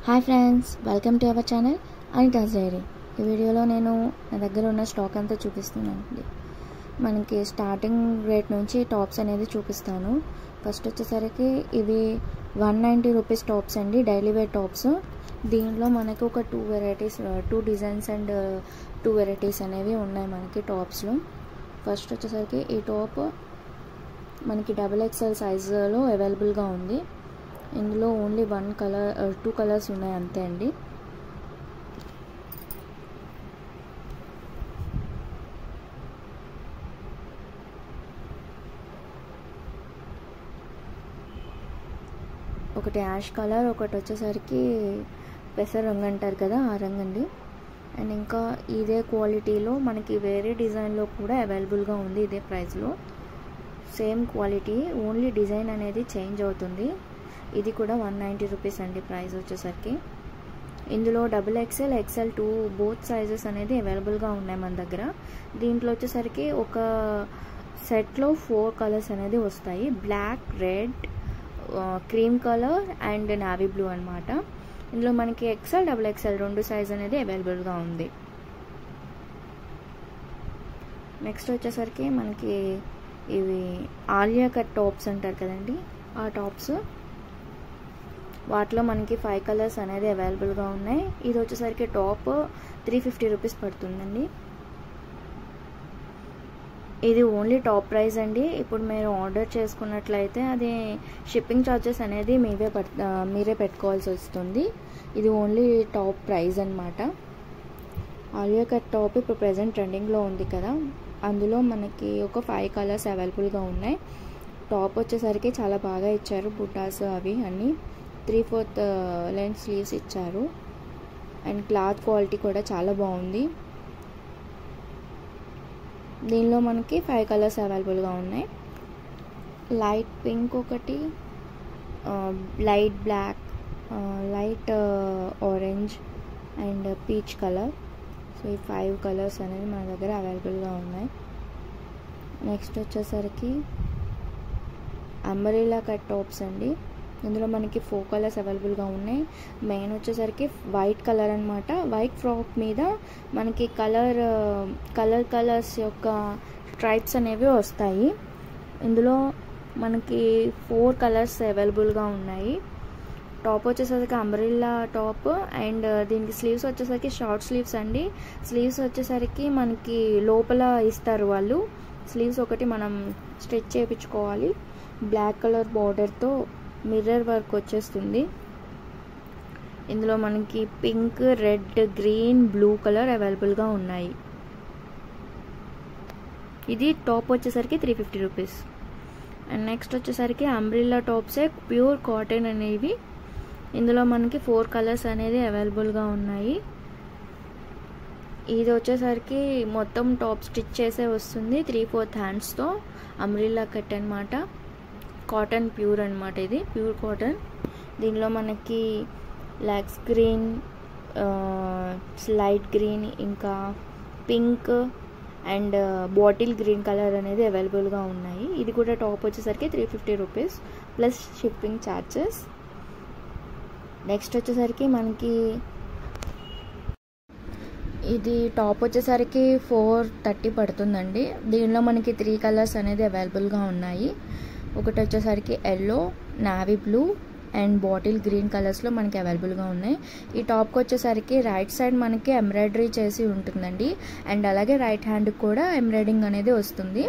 Hi friends, welcome to our channel Anita's diary. ఈ వీడియోలో నేను నా దగ్గర ఉన్న స్టాక్ అంతా చూపిస్తున్నానండి. మనకి స్టార్టింగ్ రేట్ నుంచి టాప్స్ అనేది చూపిస్తాను. ఫస్ట్ వచ్చేసరికి ఇవి 190 రూపీస్ టాప్స్ అండి, డైలీ వేర్ టాప్స్. దీంట్లో మనకు ఒక 2 వెరైటీస్, 2 డిజైన్స్ అండ్ 2 వెరైటీస్ అనేవి ఉన్నాయి మనకి టాప్స్లో. ఫస్ట్ వచ్చేసరికి ఈ టాప్ మనకి XXL సైజులో అవైలబుల్గా ఉంది. ఇందులో ఓన్లీ 2 కలర్స్ ఉన్నాయి అంతే అండి. ఒకటి యాష్ కలర్, ఒకటి వచ్చేసరికి పెసర రంగు అంటారు కదా, ఆ రంగు అండి. అండ్ ఇంకా ఇదే క్వాలిటీలో మనకి వేరే డిజైన్లో కూడా అవైలబుల్గా ఉంది. ఇదే ప్రైస్లో సేమ్ క్వాలిటీ, ఓన్లీ డిజైన్ అనేది చేంజ్ అవుతుంది. ఇది కూడా 190 రూపీస్ అండి ప్రైస్ వచ్చేసరికి. ఇందులో XXL, XL2 బోత్ సైజెస్ అనేది అవైలబుల్గా ఉన్నాయి మన దగ్గర. దీంట్లో వచ్చేసరికి ఒక సెట్లో 4 కలర్స్ అనేది వస్తాయి. Black, red, cream colour and navy blue అనమాట. ఇందులో మనకి XL, XXL 2 సైజ్ అనేది అవైలబుల్గా ఉంది. నెక్స్ట్ వచ్చేసరికి మనకి ఇవి ఆలియా కట్ టాప్స్ అంటారు కదండి, ఆ టాప్స్. వాటిలో మనకి 5 కలర్స్ అనేది అవైలబుల్గా ఉన్నాయి. ఇది వచ్చేసరికి టాప్ 350 రూపీస్ పడుతుందండి. ఇది ఓన్లీ టాప్ ప్రైస్ అండి. ఇప్పుడు మీరు ఆర్డర్ చేసుకున్నట్లయితే అది షిప్పింగ్ ఛార్జెస్ అనేది మీరే పెట్టుకోవాల్సి వస్తుంది. ఇది ఓన్లీ టాప్ ప్రైస్ అనమాట. ఆలియా కట్ టాప్ ఇప్పుడు ప్రజెంట్ ట్రెండింగ్లో ఉంది కదా, అందులో మనకి ఒక 5 కలర్స్ అవైలబుల్గా ఉన్నాయి. టాప్ వచ్చేసరికి చాలా బాగా ఇచ్చారు, బుటాస్ అవి అన్నీ. 3/4 లెంత్ స్లీవ్స్ ఇచ్చారు. అండ్ క్లాత్ క్వాలిటీ కూడా చాలా బాగుంది. దీనిలో మనకి 5 కలర్స్ అవైలబుల్గా ఉన్నాయి. లైట్ పింక్ ఒకటి, light black, light orange and peach colour. So ఈ 5 కలర్స్ అనేది మన దగ్గర అవైలబుల్గా ఉన్నాయి. నెక్స్ట్ వచ్చేసరికి అంబ్రెల్లా కట్ టాప్స్ అండి. ఇందులో మనకి 4 కలర్స్ అవైలబుల్గా ఉన్నాయి. మెయిన్ వచ్చేసరికి వైట్ కలర్ అనమాట. వైట్ ఫ్రాక్ మీద మనకి కలర్స్ యొక్క స్ట్రైప్స్ అనేవి వస్తాయి. ఇందులో మనకి 4 కలర్స్ అవైలబుల్గా ఉన్నాయి. టాప్ వచ్చేసరికి అంబ్రెల్లా టాప్ అండ్ దీనికి స్లీవ్స్ వచ్చేసరికి షార్ట్ స్లీవ్స్ అండి. స్లీవ్స్ వచ్చేసరికి మనకి లోపల ఇస్తారు వాళ్ళు. స్లీవ్స్ ఒకటి మనం స్టిచ్ చేయించుకోవాలి. బ్లాక్ కలర్ బార్డర్తో మిర్రర్ వర్క్ వచ్చేస్తుంది. ఇందులో మనకి pink, red, green, blue colour అవైలబుల్గా ఉన్నాయి. ఇది టాప్ వచ్చేసరికి 350 రూపీస్. అండ్ నెక్స్ట్ వచ్చేసరికి అంబ్రెల్లా టాప్సే, ప్యూర్ కాటన్ అనేవి. ఇందులో మనకి 4 కలర్స్ అనేది అవైలబుల్గా ఉన్నాయి. ఇది వచ్చేసరికి మొత్తం టాప్ స్టిచ్ చేసే వస్తుంది 3/4 హ్యాండ్స్తో. అంబ్రెల్లా కట్ అనమాట, కాటన్ ప్యూర్ అనమాట. ఇది ప్యూర్ కాటన్. దీనిలో మనకి లాక్స్ గ్రీన్, లైట్ గ్రీన్, ఇంకా pink and bottle green colour అనేది అవైలబుల్గా ఉన్నాయి. ఇది కూడా టాప్ వచ్చేసరికి 350 rupees plus shipping charges. Next వచ్చేసరికి మనకి ఇది టాప్ వచ్చేసరికి 430 పడుతుందండి. దీనిలో మనకి 3 కలర్స్ అనేది అవైలబుల్గా ఉన్నాయి. ఒకటి వచ్చేసరికి yellow, navy blue and bottle green కలర్స్లో మనకి అవైలబుల్గా ఉన్నాయి. ఈ టాప్కి వచ్చేసరికి రైట్ సైడ్ మనకి ఎంబ్రాయిడరీ చేసి ఉంటుందండి. అండ్ అలాగే రైట్ హ్యాండ్కి కూడా ఎంబ్రాయిడింగ్ అనేది వస్తుంది.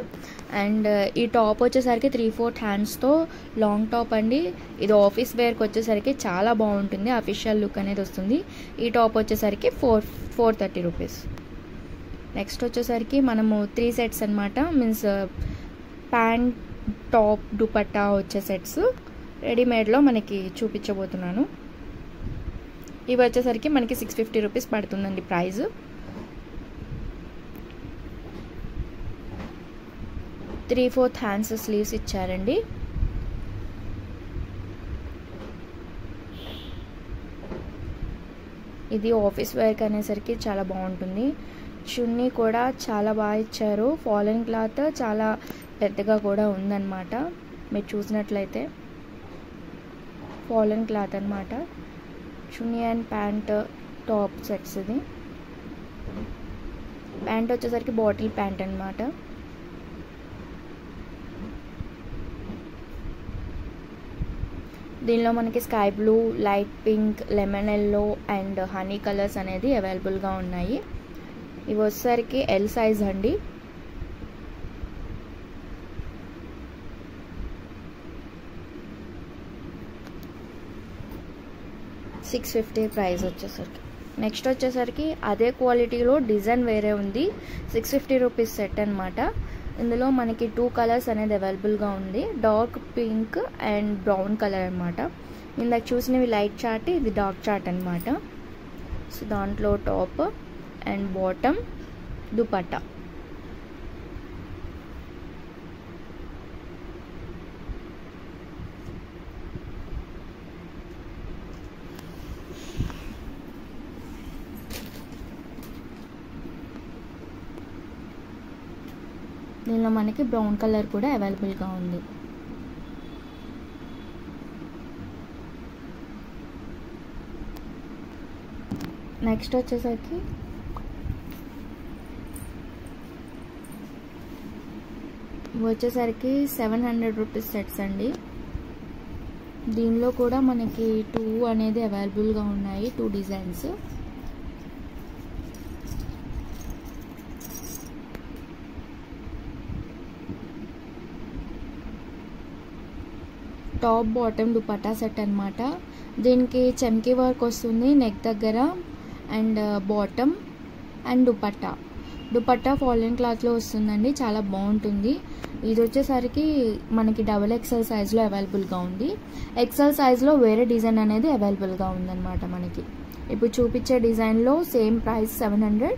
అండ్ ఈ టాప్ వచ్చేసరికి 3/4 హ్యాండ్స్తో లాంగ్ టాప్ అండి. ఇది ఆఫీస్ వేర్కి వచ్చేసరికి చాలా బాగుంటుంది, అఫీషియల్ లుక్ అనేది వస్తుంది. ఈ టాప్ వచ్చేసరికి 430 రూపీస్. నెక్స్ట్ వచ్చేసరికి మనము 3 సెట్స్ అనమాట, మీన్స్ ప్యాంట్, టాప్, దుపట్టా వచ్చే సెట్స్ రెడీమేడ్లో మనకి చూపించబోతున్నాను. ఇవి వచ్చేసరికి మనకి 650 రూపీస్ పడుతుందండి ప్రైస్. త్రీ 4 హ్యాండ్స్ స్లీవ్స్ ఇచ్చారండి. ఇది ఆఫీస్ వేర్కి అనేసరికి చాలా బాగుంటుంది. చున్నీ కూడా చాలా బాగా ఇచ్చారు. ఫాలిన్ క్లాత్ చాలా పెద్దగా కూడా ఉందన్నమాట. మీరు చూసినట్లయితే ఫాలిన్ క్లాత్ అనమాట. చున్నీ అండ్ ప్యాంట్ టాప్ సెట్స్. ఇది ప్యాంట్ వచ్చేసరికి బాటిల్ ప్యాంట్ అన్నమాట. దీనిలో మనకి sky blue, light pink, lemon yellow and honey colours అనేది అవైలబుల్గా ఉన్నాయి. ఇవి వచ్చేసరికి ఎల్ సైజ్ అండి. $650 ప్రైస్ వచ్చేసరికి. నెక్స్ట్ వచ్చేసరికి అదే క్వాలిటీలో డిజైన్ వేరే ఉంది. $650 సెట్ అనమాట. ఇందులో మనకి 2 కలర్స్ అనేది అవైలబుల్గా ఉంది. Dark pink and brown colour అనమాట. ఇందాక చూసినవి లైట్ చార్ట్, ఇది డార్క్ చార్ట్ అనమాట. సో దాంట్లో టాప్ అండ్ బాటమ్, దుపట్టా. దీనిలో మనకి బ్రౌన్ కలర్ కూడా అవైలబుల్గా ఉంది. నెక్స్ట్ వచ్చేసరికి $700 సెట్స్ అండి. దీనిలో కూడా మనకి 2 అనేది అవైలబుల్గా ఉన్నాయి, 2 designs. Top bottom dupatta set అనమాట. దీనికి చమ్కీ వర్క్ వస్తుంది నెక్ దగ్గర అండ్ బాటమ్ అండ్ దుపట్టా ఫాలిన్ క్లాత్లో వస్తుందండి. చాలా బాగుంటుంది. ఇది వచ్చేసరికి మనకి XXL సైజ్లో అవైలబుల్గా ఉంది. ఎక్సెల్ సైజ్లో వేరే డిజైన్ అనేది అవైలబుల్గా ఉందన్నమాట. మనకి ఇప్పుడు చూపించే డిజైన్లో సేమ్ ప్రైస్ 700.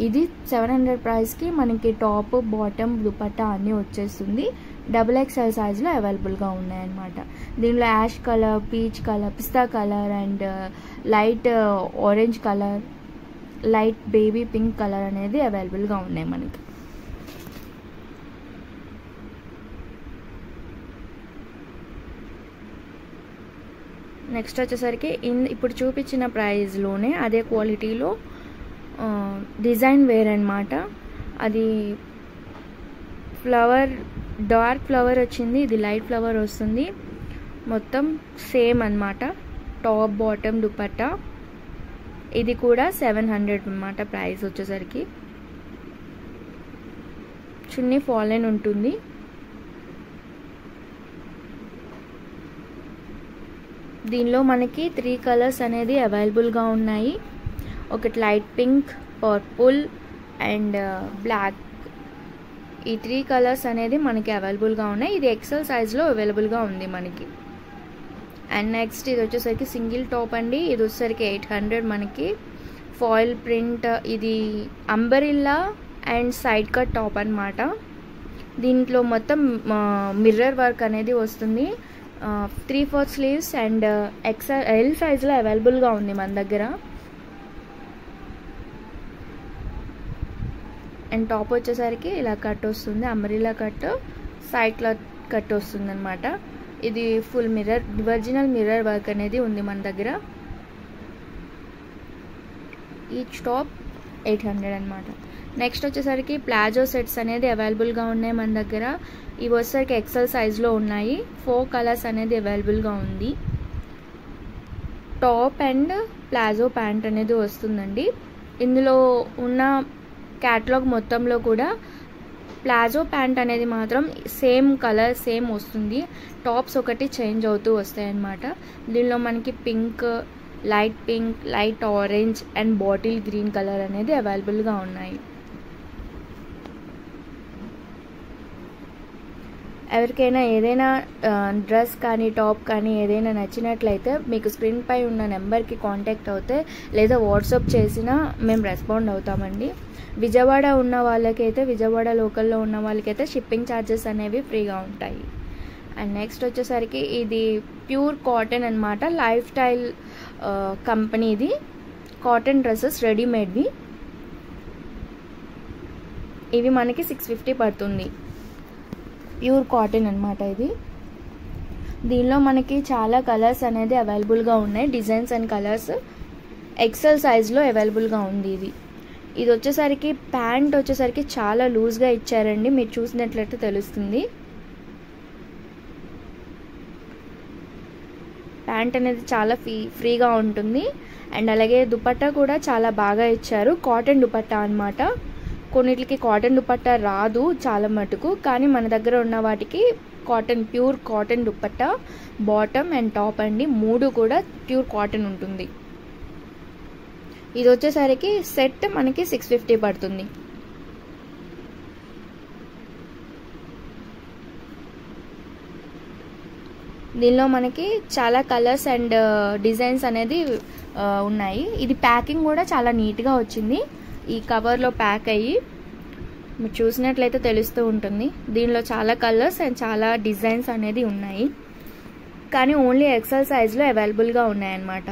ఇది 700 ప్రైస్కి మనకి టాప్ బాటమ్ దుపట్టా అన్నీ వచ్చేస్తుంది. XXL సైజ్లో అవైలబుల్గా ఉన్నాయన్నమాట. దీనిలో యాష్ కలర్, పీచ్ కలర్, పిస్తా colour and light orange colour, light baby pink colour అనేది అవైలబుల్గా ఉన్నాయి మనకి. నెక్స్ట్ వచ్చేసరికి ఇప్పుడు చూపించిన ప్రైస్లోనే అదే క్వాలిటీలో డిజైన్ వేర్ అనమాట. అది ఫ్లవర్, డార్క్ ఫ్లవర్ వచ్చింది, ఇది లైట్ ఫ్లవర్ వస్తుంది. మొత్తం సేమ్ అన్నమాట. Top bottom dupatta. ఇది కూడా 700 అన్నమాట ప్రైస్ వచ్చేసరికి. చున్నీ ఫాలెన్ ఉంటుంది. దీనిలో మనకి 3 కలర్స్ అనేది అవైలబుల్గా ఉన్నాయి. ఒకటి light pink, purple and black. ఈ 3 కలర్స్ అనేది మనకి అవైలబుల్గా ఉన్నాయి. ఇది ఎక్సెల్ సైజ్లో అవైలబుల్గా ఉంది మనకి. అండ్ నెక్స్ట్ ఇది వచ్చేసరికి సింగిల్ టాప్ అండి. ఇది వచ్చేసరికి 800 మనకి. ఫాయిల్ ప్రింట్, ఇది umbrella and side cut top అనమాట. దీంట్లో మొత్తం మిర్రర్ వర్క్ అనేది వస్తుంది. 3/4 స్లీవ్స్ అండ్ ఎల్ సైజ్లో అవైలబుల్గా ఉంది మన దగ్గర. అండ్ టాప్ వచ్చేసరికి ఇలా కట్ వస్తుంది, అంబ్రెల్లా కట్, సైడ్ కట్ వస్తుంది అనమాట. ఇది full mirror, original mirror work అనేది ఉంది మన దగ్గర. ఈచ్ టాప్ 800 అనమాట. నెక్స్ట్ వచ్చేసరికి ప్లాజో సెట్స్ అనేది అవైలబుల్గా ఉన్నాయి మన దగ్గర. ఇవి వచ్చేసరికి ఎక్సెల్ సైజ్లో ఉన్నాయి. 4 కలర్స్ అనేది అవైలబుల్గా ఉంది. టాప్ అండ్ ప్లాజో ప్యాంట్ అనేది వస్తుందండి. ఇందులో ఉన్న క్యాటలాగ్ మొత్తంలో కూడా ప్లాజో ప్యాంట్ అనేది మాత్రం సేమ్ కలర్ సేమ్ వస్తుంది. టాప్స్ ఒకటి చేంజ్ అవుతూ వస్తాయి అన్నమాట. దీనిలో మనకి pink, light orange and bottle green colour అనేది అవైలబుల్గా ఉన్నాయి. ఎవరికైనా ఏదైనా డ్రెస్ కానీ టాప్ కానీ ఏదైనా నచ్చినట్లయితే మీకు స్క్రీన్ పై ఉన్న నెంబర్కి కాంటాక్ట్ అవుతే లేదా వాట్సాప్ చేసినా మేము రెస్పాండ్ అవుతామండి. విజయవాడ ఉన్న వాళ్ళకైతే, విజయవాడ లోకల్లో ఉన్న వాళ్ళకైతే షిప్పింగ్ ఛార్జెస్ అనేవి ఫ్రీగా ఉంటాయి. అండ్ నెక్స్ట్ వచ్చేసరికి ఇది ప్యూర్ కాటన్ అనమాట. లైఫ్ స్టైల్ కంపెనీది కాటన్ డ్రెస్సెస్ రెడీమేడ్వి. ఇవి మనకి 650 పడుతుంది. ప్యూర్ కాటన్ అనమాట. ఇది దీనిలో మనకి చాలా కలర్స్ అనేది అవైలబుల్గా ఉన్నాయి, డిజైన్స్ అండ్ కలర్స్. ఎక్సెల్ సైజ్లో అవైలబుల్గా ఉంది ఇది వచ్చేసరికి ప్యాంట్ వచ్చేసరికి చాలా లూజ్గా ఇచ్చారండి, మీరు చూసినట్లయితే తెలుస్తుంది. ప్యాంట్ అనేది చాలా ఫ్రీగా ఉంటుంది. అండ్ అలాగే దుపట్టా కూడా చాలా బాగా ఇచ్చారు, కాటన్ దుపట్టా అనమాట. కొన్నిటికి కాటన్ దుపట్టా రాదు చాలా మటుకు, కానీ మన దగ్గర ఉన్న వాటికి pure cotton dupatta bottom and top అండి, 3 కూడా ప్యూర్ కాటన్ ఉంటుంది. ఇది వచ్చేసరికి సెట్ మనకి 650 పడుతుంది. దీనిలో మనకి చాలా కలర్స్ అండ్ డిజైన్స్ అనేది ఉన్నాయి. ఇది ప్యాకింగ్ కూడా చాలా నీట్గా వచ్చింది, ఈ కవర్లో ప్యాక్ అయ్యి మీరు చూసినట్లయితే తెలుస్తూ ఉంటుంది. దీనిలో చాలా కలర్స్ అండ్ చాలా డిజైన్స్ అనేది ఉన్నాయి, కానీ ఓన్లీ ఎక్సెల్ సైజ్లో అవైలబుల్గా ఉన్నాయన్నమాట.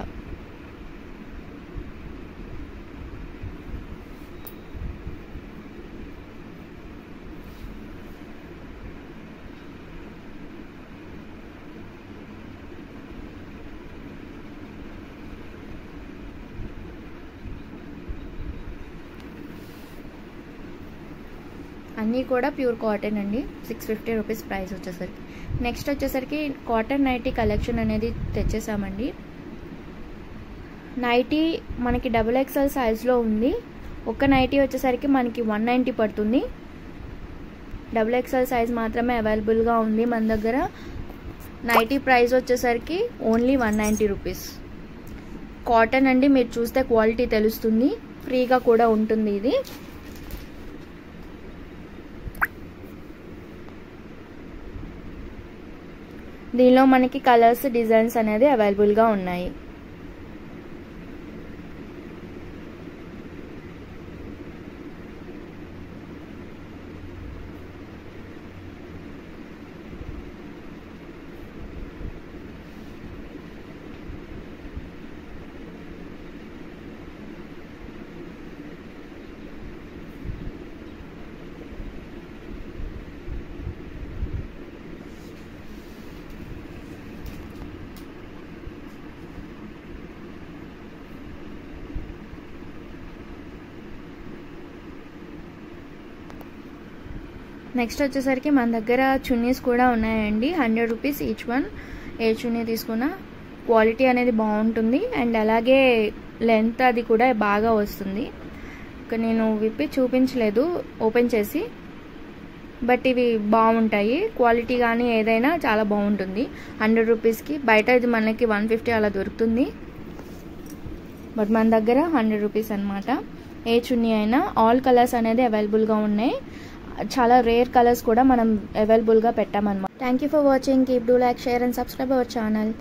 అన్నీ కూడా ప్యూర్ కాటన్ అండి, 650 రూపీస్ ప్రైస్ వచ్చేసరికి. నెక్స్ట్ వచ్చేసరికి కాటన్ నైటీ కలెక్షన్ అనేది తెచ్చేసామండి. నైటీ మనకి XXL సైజ్లో ఉంది. ఒక నైటీ వచ్చేసరికి మనకి 190 పడుతుంది. XXL సైజ్ మాత్రమే అవైలబుల్గా ఉంది మన దగ్గర. నైటీ ప్రైస్ వచ్చేసరికి ఓన్లీ 190 రూపీస్. కాటన్ అండి, మీరు చూస్తే క్వాలిటీ తెలుస్తుంది, ఫ్రీగా కూడా ఉంటుంది ఇది. దీనిలో మనకి కలర్స్ డిజైన్స్ అనేది అవైలబుల్గా ఉన్నాయి. నెక్స్ట్ వచ్చేసరికి మన దగ్గర చున్నీస్ కూడా ఉన్నాయండి, 100 రూపీస్ ఈచ్ వన్. ఏ చున్నీ తీసుకున్నా క్వాలిటీ అనేది బాగుంటుంది అండ్ అలాగే లెంత్ అది కూడా బాగా వస్తుంది. నేను విప్పి చూపించలేదు ఓపెన్ చేసి, బట్ ఇవి బాగుంటాయి, క్వాలిటీ కానీ ఏదైనా చాలా బాగుంటుంది. 100 రూపీస్కి బయట ఇది మనకి 150 అలా దొరుకుతుంది, బట్ మన దగ్గర 100 రూపీస్ అనమాట. ఏ చున్నీ అయినా ఆల్ కలర్స్ అనేది అవైలబుల్గా ఉన్నాయి, చాలా రేర్ కలర్స్ కూడా మనం అవైలబుల్గా పెట్టామన్నమాట. Thank you for watching. Keep do like, share and subscribe our channel.